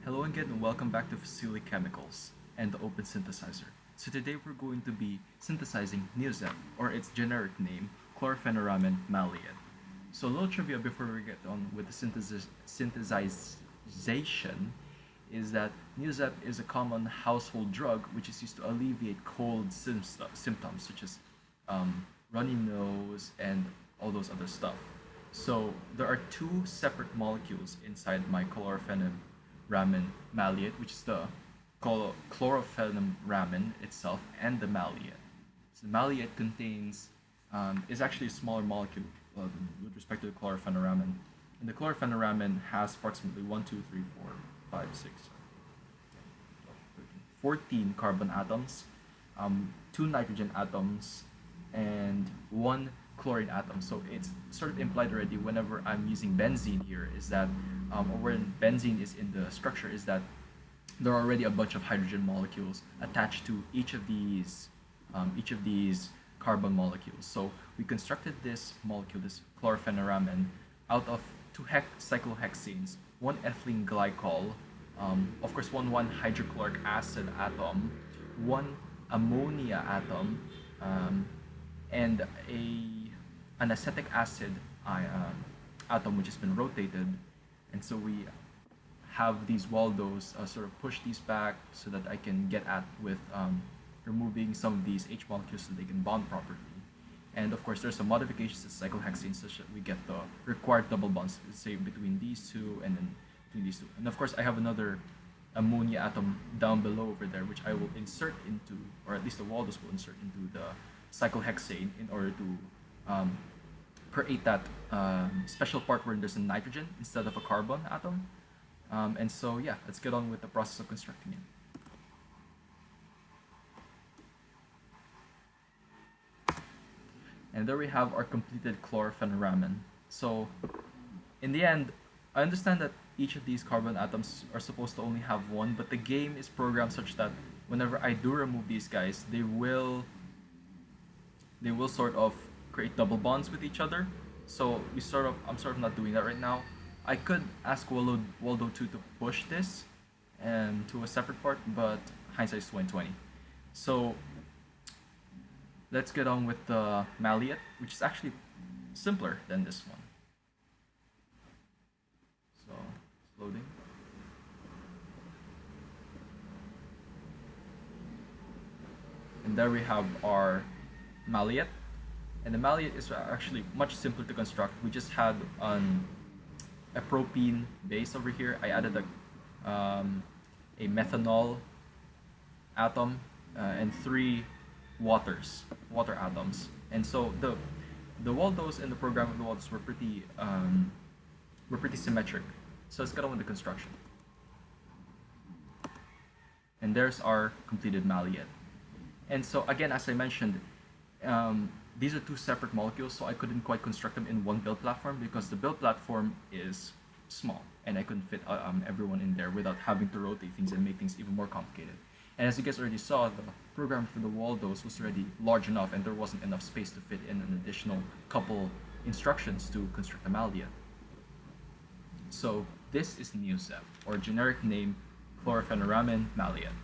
Hello again and welcome back to Fusili Chemicals and the Open Synthesizer. So today we're going to be synthesizing NEOZEP, or its generic name, Chloropheniramine Maleate. So a little trivia before we get on with the synthesization is that NEOZEP is a common household drug which is used to alleviate cold symptoms such as runny nose and all those other stuff. So there are two separate molecules inside my chloropheniramine maleate, which is the chloropheniramine itself and the maleate. So the maleate contains is actually a smaller molecule with respect to the chloropheniramine. And the chloropheniramine has approximately 1, 2, 3, 4, 5, 6, 14 carbon atoms, 2 nitrogen atoms, and 1 chlorine atom. So it's sort of implied already whenever I'm using benzene here is that, or when benzene is in the structure, is that there are already a bunch of hydrogen molecules attached to each of these carbon molecules. So we constructed this molecule, this chloropheniramine, out of 2 cyclohexanes, 1 ethylene glycol, of course 1 hydrochloric acid atom, 1 ammonia atom, and an acetic acid atom which has been rotated. And so we have these Waldos sort of push these back so that I can get at with removing some of these H molecules so they can bond properly. And of course there's some modifications to cyclohexane such that we get the required double bonds, say between these two and then between these two. And of course I have another ammonia atom down below over there which I will insert into, or at least the Waldos will insert into the cyclohexane in order to create that special part where there's a nitrogen instead of a carbon atom. And so yeah, let's get on with the process of constructing it. And there we have our completed chloropheniramine. So in the end, I understand that each of these carbon atoms are supposed to only have 1, but the game is programmed such that whenever I do remove these guys, they will sort of create double bonds with each other. So I'm sort of not doing that right now. I could ask Waldo 2 to push this and to a separate part, but hindsight is 2020. So let's get on with the maleate, which is actually simpler than this one. So it's loading. And there we have our maleate. And the maleate is actually much simpler to construct. We just had a propene base over here. I added a methanol atom and 3 water atoms. And so the Waldos and the program of the Waldos were pretty symmetric. So let's get on with the construction. And there's our completed maleate. And so again, as I mentioned, these are 2 separate molecules, so I couldn't quite construct them in one build platform because the build platform is small and I couldn't fit everyone in there without having to rotate things and make things even more complicated. And as you guys already saw, the program for the Waldos was already large enough and there wasn't enough space to fit in an additional couple instructions to construct a maleate. So this is NEOZEP, or generic name chloropheniramine maleate.